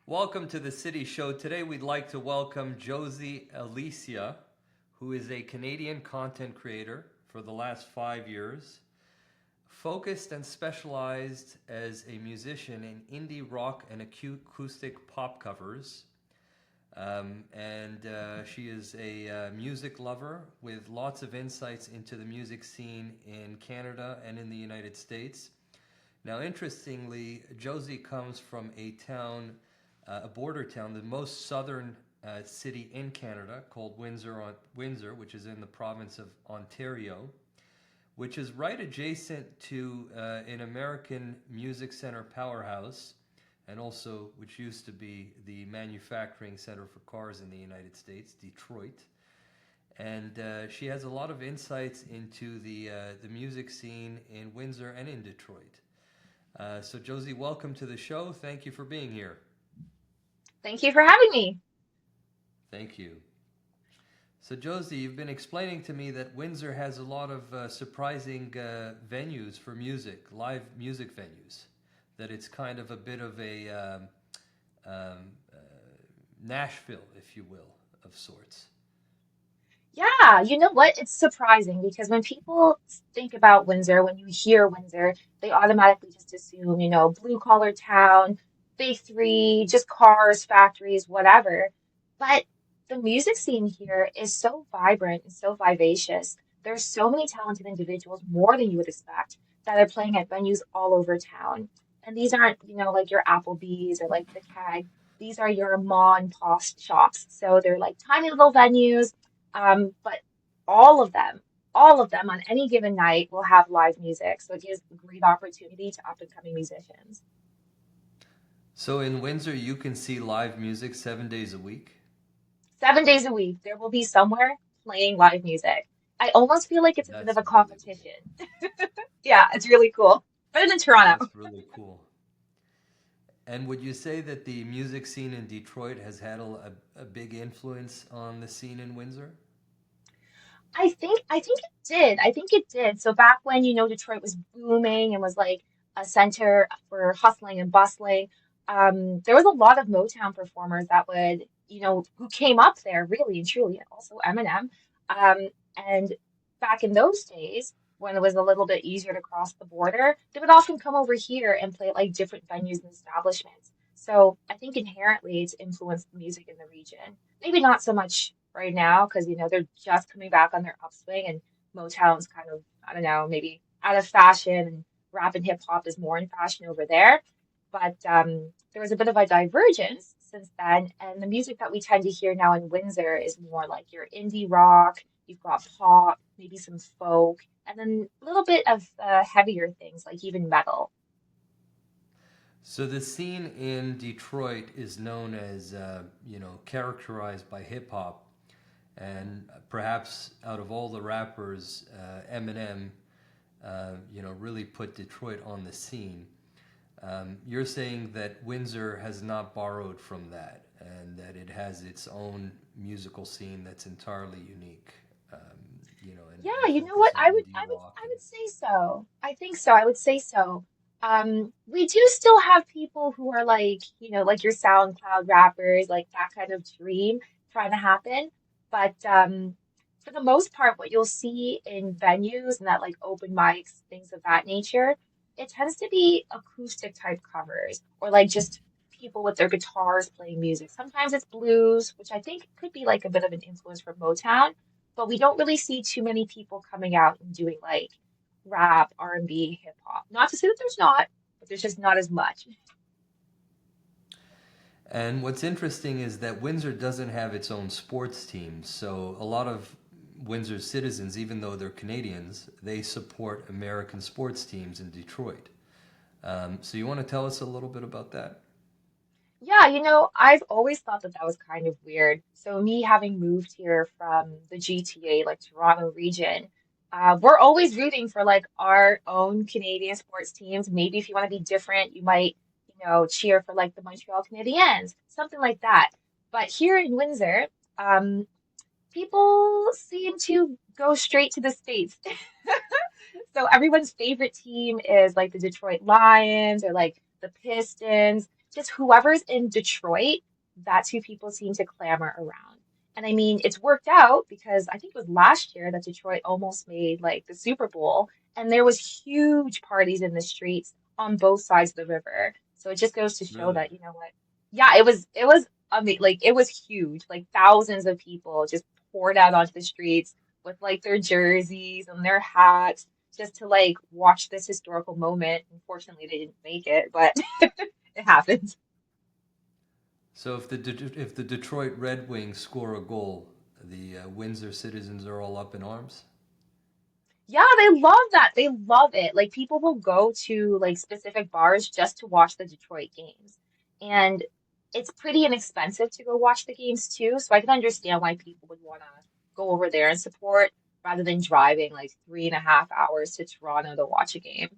Welcome to the City Show. Today we'd like to welcome Josie Elysia, who is a Canadian content creator for the last 5 years, focused and specialized as a musician in indie rock and acoustic pop covers. And she is a music lover with lots of insights into the music scene in Canada and in the United States. Now, interestingly, Josie comes from a border town, the most southern city in Canada, called Windsor, which is in the province of Ontario, which is right adjacent to an American music center powerhouse, and also which used to be the manufacturing center for cars in the United States, Detroit. And she has a lot of insights into the music scene in Windsor and in Detroit. So, Josie, welcome to the show. Thank you for being here. Thank you for having me. Thank you. So, Josie, you've been explaining to me that Windsor has a lot of surprising venues for music, live music venues. That it's kind of a bit of a um, uh, Nashville, if you will, of sorts. Yeah, you know what? It's surprising because when people think about Windsor, when you hear Windsor, they automatically just assume, blue collar town, big three, just cars, factories, whatever. But the music scene here is so vibrant and so vivacious. There's so many talented individuals, more than you would expect, that are playing at venues all over town. And these aren't, like your Applebee's or like the Keg. These are your ma and pop shops. So they're like tiny little venues, but all of them, all of them on any given night will have live music. So it gives a great opportunity to up and coming musicians. So, in Windsor, you can see live music 7 days a week. 7 days a week, there will be somewhere playing live music. I almost feel like it's a bit of That's a unbelievable. competition. Yeah, it's really cool. But in Toronto. That's really cool. And would you say that the music scene in Detroit has had a big influence on the scene in Windsor? I think it did. I think it did. So back when, Detroit was booming and was like a center for hustling and bustling, there was a lot of Motown performers that would, who came up there really and truly, and also Eminem. And back in those days, when it was a little bit easier to cross the border, they would often come over here and play at like different venues and establishments. So I think inherently it's influenced the music in the region. Maybe not so much right now because they're just coming back on their upswing and Motown's kind of, I don't know, maybe out of fashion and rap and hip hop is more in fashion over there. But there was a bit of a divergence since then, and the music that we tend to hear now in Windsor is more like your indie rock, you've got pop, maybe some folk, and then a little bit of heavier things like even metal. So the scene in Detroit is known as, characterized by hip hop, and perhaps out of all the rappers, Eminem, really put Detroit on the scene. You're saying that Windsor has not borrowed from that, and that it has its own musical scene that's entirely unique. Um, Yeah, and you know what? focus on indie rock I and would say so. I think so. I would say so. We do still have people who are like, like your SoundCloud rappers, like that kind of dream trying to happen. But for the most part, what you'll see in venues and that like open mics, things of that nature, it tends to be acoustic type covers or like just people with their guitars playing music. Sometimes it's blues, which I think could be like a bit of an influence from Motown, but we don't really see too many people coming out and doing like rap, R&B, hip hop. Not to say that there's not, but there's just not as much. And what's interesting is that Windsor doesn't have its own sports teams. So a lot of Windsor's citizens, even though they're Canadians, they support American sports teams in Detroit. So you want to tell us a little bit about that? Yeah, I've always thought that that was kind of weird. So me having moved here from the GTA, like Toronto region, we're always rooting for like our own Canadian sports teams. Maybe if you want to be different, you might, cheer for like the Montreal Canadiens, something like that. But here in Windsor, um, people seem to go straight to the States. So everyone's favorite team is like the Detroit Lions or like the Pistons. just whoever's in Detroit, that's who people seem to clamor around. And I mean, it's worked out because I think it was last year that Detroit almost made like the Super Bowl, and there was huge parties in the streets on both sides of the river. So it just goes to show Really? that, you know what? Yeah, it was like it was huge. Like thousands of people just poured out onto the streets with like their jerseys and their hats just to like watch this historical moment. Unfortunately, they didn't make it, but it happened. So if the Detroit Red Wings score a goal, the Windsor citizens are all up in arms. Yeah, they love that. They love it. Like people will go to like specific bars just to watch the Detroit games. And it's pretty inexpensive to go watch the games too, so I can understand why people would want to go over there and support rather than driving like 3.5 hours to Toronto to watch a game.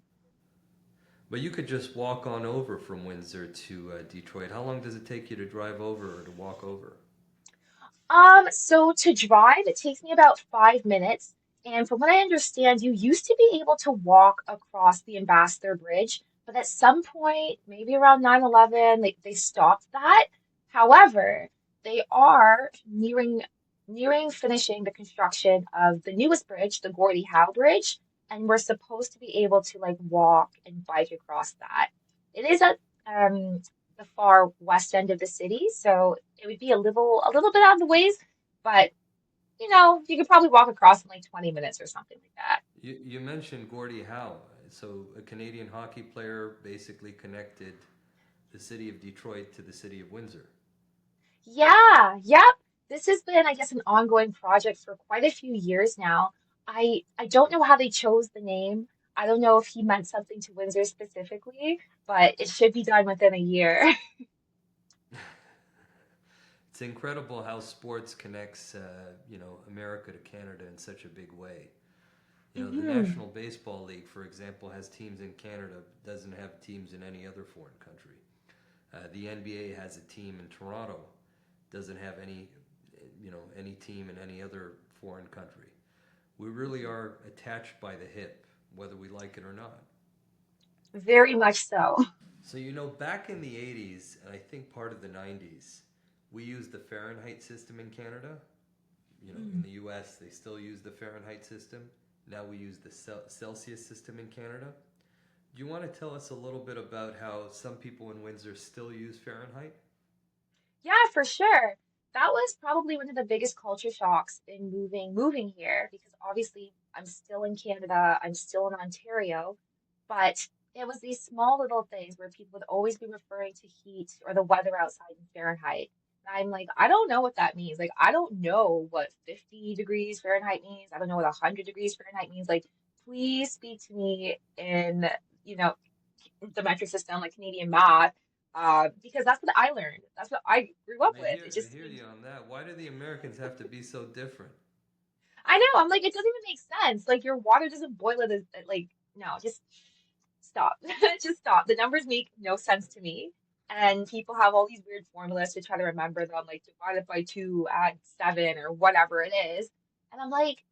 But you could just walk on over from Windsor to Detroit. How long does it take you to drive over or to walk over? So to drive, it takes me about 5 minutes. And from what I understand, you used to be able to walk across the Ambassador Bridge, but at some point, maybe around 9/11, they stopped that. However, they are nearing finishing the construction of the newest bridge, the Gordie Howe Bridge, and we're supposed to be able to like walk and bike across that. It is at the far west end of the city, so it would be a little bit out of the ways, but you could probably walk across in like 20 minutes or something like that. You mentioned Gordie Howe. So a Canadian hockey player basically connected the city of Detroit to the city of Windsor. Yeah, yep. This has been, I guess, an ongoing project for quite a few years now. I don't know how they chose the name. I don't know if he meant something to Windsor specifically, but it should be done within a year. It's incredible how sports connects, America to Canada in such a big way. The hmm National Baseball League, for example, has teams in Canada, doesn't have teams in any other foreign country. The NBA has a team in Toronto, doesn't have any team in any other foreign country. We really are attached by the hip, whether we like it or not. Very much so. So, back in the 80s, and I think part of the 90s, we used the Fahrenheit system in Canada. In Mm. the US, they still use the Fahrenheit system. Now we use the Celsius system in Canada. Do you want to tell us a little bit about how some people in Windsor still use Fahrenheit? Yeah, for sure. That was probably one of the biggest culture shocks in moving here because obviously I'm still in Canada, I'm still in Ontario, but it was these small little things where people would always be referring to heat or the weather outside in Fahrenheit. And I'm like, I don't know what that means. Like, I don't know what 50 degrees Fahrenheit means. I don't know what 100 degrees Fahrenheit means. Like, please speak to me in, you know, the metric system, like Canadian math, because that's what I learned. That's what I grew up with. It I just hear seemed, you on that. Why do the Americans have to be so different? I know, I'm like, it doesn't even make sense. Like, your water doesn't boil like, no, just stop. Just stop. The numbers make no sense to me. And people have all these weird formulas to try to remember them, like divided by two, add seven, or whatever it is. And I'm like,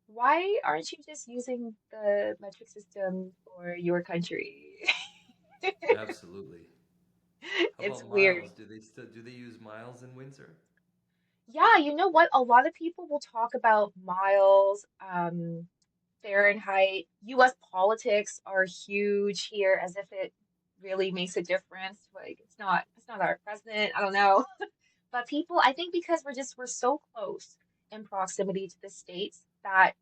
why aren't you just using the metric system for your country? Absolutely. How It's about weird. miles? Do they use miles in Windsor? Yeah, you know what? A lot of people will talk about miles, Fahrenheit. US politics are huge here as if it really makes a difference. Like it's not our president. I don't know. But people, I think because we're so close in proximity to the States that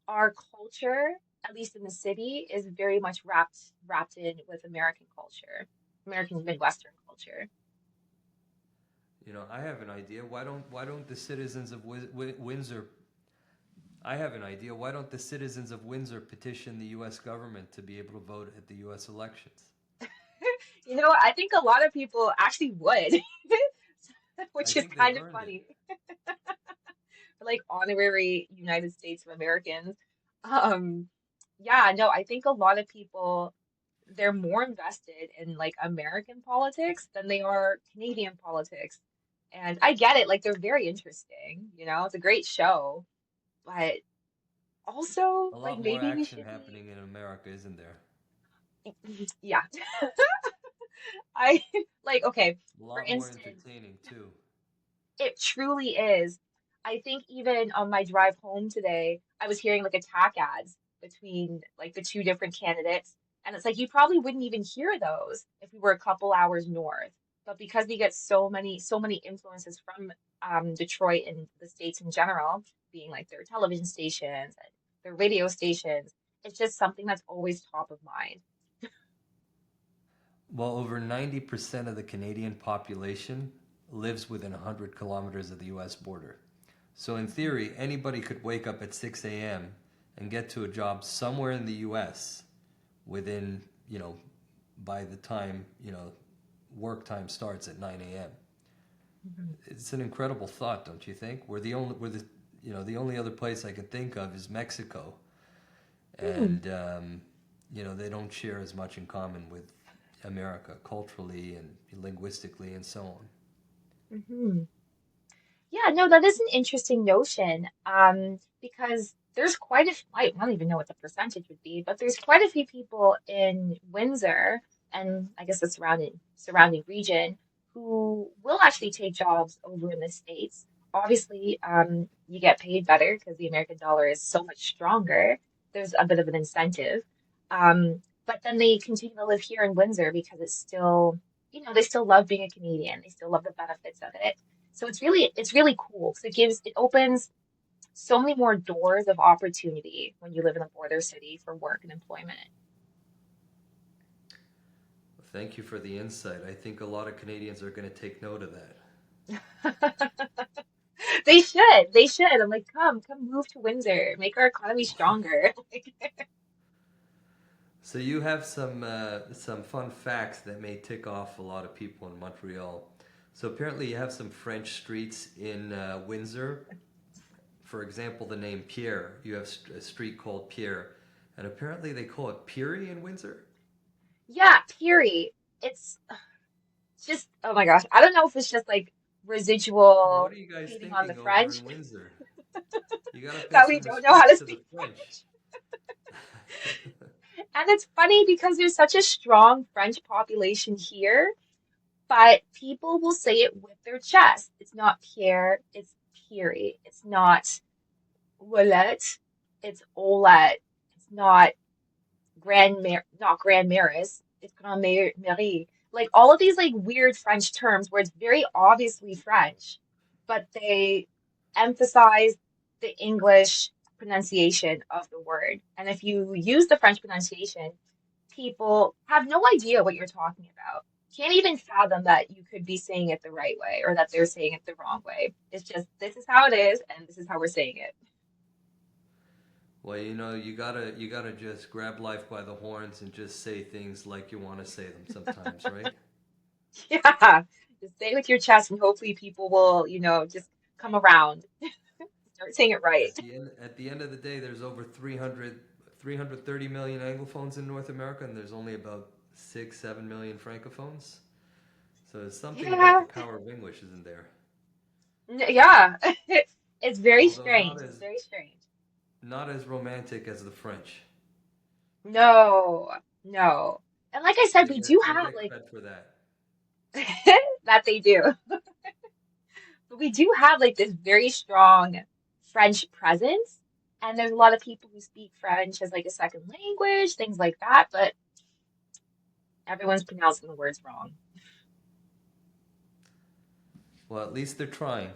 our culture, at least in the city, is very much wrapped in with American culture, American Midwestern culture. I have an idea. Why don't the citizens of Windsor? I have an idea. Why don't the citizens of Windsor petition the U.S. government to be able to vote at the U.S. elections? You know what? I think a lot of people actually would, I which is think they've kind of earned it. funny. Like honorary United States of Americans. Um, yeah, no, I think a lot of people they're more invested in like American politics than they are Canadian politics. And I get it, like they're very interesting, it's a great show, but also A like lot more maybe we action should be happening in America, isn't there? yeah. I like, okay, A for lot more instance, entertaining too. it truly is. I think even on my drive home today, I was hearing like attack ads between like the two different candidates. And it's like you probably wouldn't even hear those if we were a couple hours north. But because we get so many influences from Detroit and the States in general, being like their television stations and their radio stations, it's just something that's always top of mind. Well, over 90% of the Canadian population lives within 100 kilometers of the US border. So, in theory, anybody could wake up at 6 a.m. and get to a job somewhere in the US within, by the time, work time starts at 9 a.m. Mhm. It's an incredible thought, don't you think? The only other place I could think of is Mexico. Hmm. And, they don't share as much in common with America culturally and linguistically and so on. Hmm. Yeah, no, that is an interesting notion. Because there's quite a, I don't even know what the percentage would be, but there's quite a few people in Windsor and I guess the surrounding region who will actually take jobs over in the States. Obviously, you get paid better because the American dollar is so much stronger. There's a bit of an incentive. But then they continue to live here in Windsor because it's still, they still love being a Canadian. They still love the benefits of it. So it's really cool because it opens so many more doors of opportunity when you live in a border city for work and employment. Thank you for the insight. I think a lot of Canadians are going to take note of that. They should. They should. I'm like, come move to Windsor, make our economy stronger. So you have some fun facts that may tick off a lot of people in Montreal. So apparently you have some French streets in Windsor. For example, the name Pierre. You have a street called Pierre, and apparently they call it Peary in Windsor. Yeah, Peary. It's just, oh my gosh. I don't know if it's just like What residual are you guys hating on the thinking over French in Windsor? You gotta pay that we some don't know how respect to to the speak French. French. And it's funny because there's such a strong French population here, but people will say it with their chest. It's not Pierre, it's Peary. It's not Ouellette, it's Olette. It's not Grand Maris, it's Grand Marie. Like all of these like weird French terms where it's very obviously French, but they emphasize the English pronunciation of the word. And if you use the French pronunciation, people have no idea what you're talking about. Can't even fathom that you could be saying it the right way or that they're saying it the wrong way. It's just this is how it is and this is how we're saying it. Well, you gotta just grab life by the horns and just say things like you want to say them sometimes, right? Yeah. Just say it with your chest and hopefully people will, just come around. Start saying it right. At the end of the day, there's over 330 million Anglophones in North America, and there's only about 6, 7 million Francophones. So there's something about the Yeah. power of English, isn't there? Yeah. It's very Although strange. It's very strange. not as romantic as the French. No, no. And like I said, They we do get they have get like cred for that. that they do. But we do have like this very strong French presence. And there's a lot of people who speak French as like a second language, things like that, but everyone's pronouncing the words wrong. Well, at least they're trying.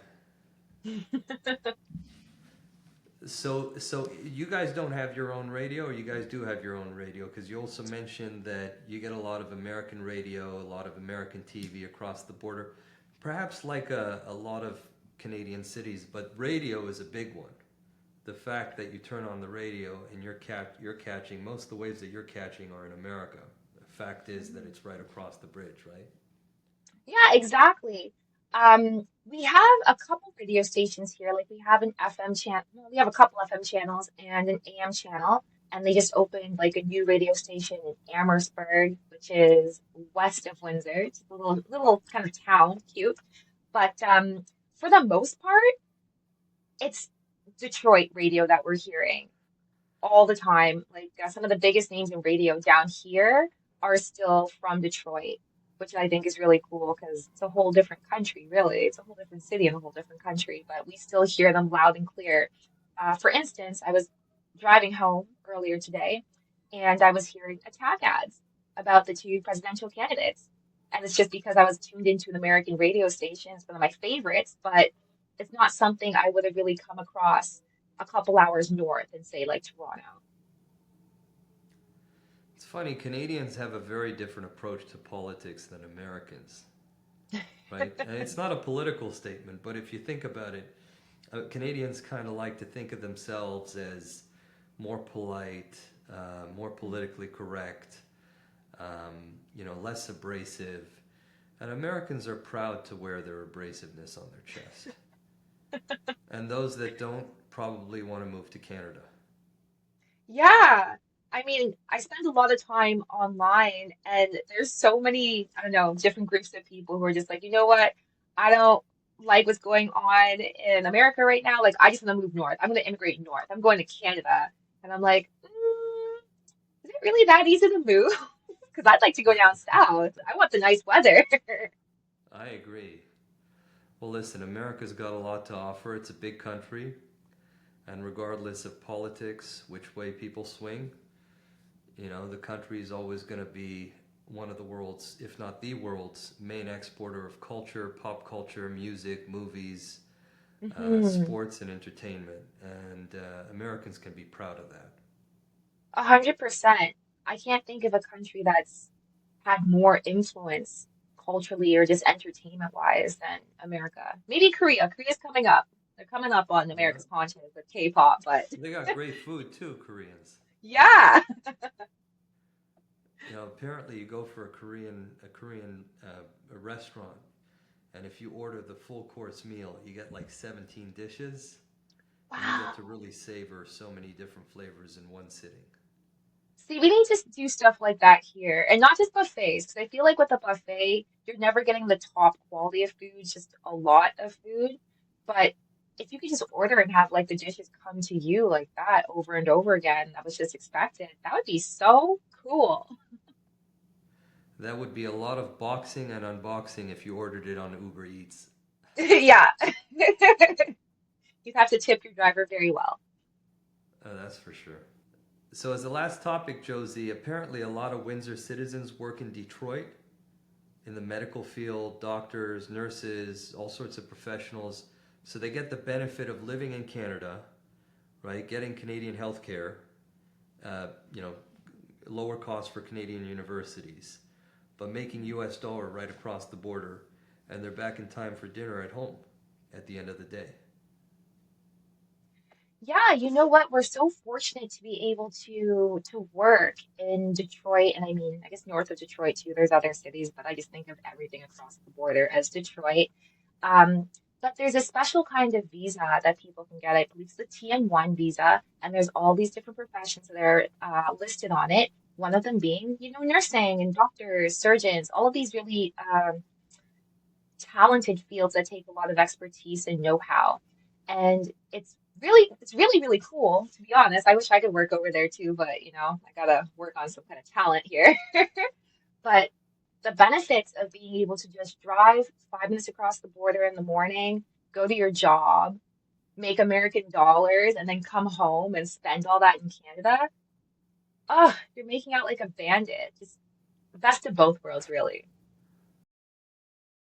So you guys don't have your own radio, or you guys do have your own radio? Because you also mentioned that you get a lot of American radio, a lot of American TV across the border, perhaps like a lot of Canadian cities, but radio is a big one. The fact that you turn on the radio and you're catching most of the waves that you're catching are in America. The fact is that it's right across the bridge, right? Yeah, exactly. We have a couple radio stations here. Like we have an FM channel, well, we have a couple FM channels and an AM channel, and they just opened like a new radio station in Amherstburg, which is west of Windsor. It's a little kind of town, cute. But for the most part, it's Detroit radio that we're hearing all the time. Like some of the biggest names in radio down here are still from Detroit. which I think is really cool because it's a whole different country, really. It's a whole different city and a whole different country, but we still hear them loud and clear. For instance, I was driving home earlier today and I was hearing attack ads about the two presidential candidates. And it's just because I was tuned into an American radio station. It's one of my favorites, but it's not something I would have really come across a couple hours north in, say, like Toronto. It's funny, Canadians have a very different approach to politics than Americans, right? And it's not a political statement, but if you think about it, Canadians kind of like to think of themselves as more polite, more politically correct, less abrasive. And Americans are proud to wear their abrasiveness on their chest. And those that don't probably want to move to Canada. Yeah. I mean, I spend a lot of time online and there's so many, I don't know, different groups of people who are just like, you know what? I don't like what's going on in America right now. Like, I just want to move north. I'm going to immigrate north. I'm going to Canada. And I'm like, is it really that easy to move? Because I'd like to go down south. I want the nice weather. I agree. Well, listen, America's got a lot to offer. It's a big country. And regardless of politics, which way people swing, the country is always going to be one of the world's, if not the world's, main exporter of culture, pop culture, music, movies, Mhm. sports, and entertainment. And Americans can be proud of that. 100%. I can't think of a country that's had more influence culturally or just entertainment wise than America. Maybe Korea. Korea's coming up. They're coming up on Yeah. America's continent with K-pop, but They got great food too, Koreans. yeah. Apparently you go for a Korean a restaurant, and if you order the full course meal, you get like 17 dishes, and you get to Wow. really savor so many different flavors in one sitting. See, we need to do stuff like that here, and not just buffets, because I feel like with a buffet, you're never getting the top quality of food, just a lot of food. But if you could just order and have like the dishes come to you like that over and over again, that was just expected, that would be so cool. That would be a lot of boxing and unboxing if you ordered it on Uber Eats. Yeah. You'd have to tip your driver very well. That's for sure. So, as the last topic, Josie, apparently a lot of Windsor citizens work in Detroit in the medical field, doctors, nurses, all sorts of professionals. So, they get the benefit of living in Canada, right? Getting Canadian healthcare, uh, you know, lower cost for Canadian universities, but making US dollar right across the border. And they're back in time for dinner at home at the end of the day. Yeah, you know what? We're so fortunate to be able to work in Detroit, and I mean, I guess north of Detroit too. There's other cities, but I just think of everything across the border as Detroit. Um, but there's a special kind of visa that people can get. I believe it's the TN1 visa, and there's all these different professions that are listed on it. One of them being, nursing and doctors, surgeons, all of these really talented fields that take a lot of expertise and know-how. And it's really, really cool, to be honest. I wish I could work over there too, but I gotta work on some kind of talent here. But the benefits of being able to just drive 5 minutes across the border in the morning, go to your job, make American dollars, and then come home and spend all that in Canada. Oh, you're making out like a bandit. Just the best of both worlds, really.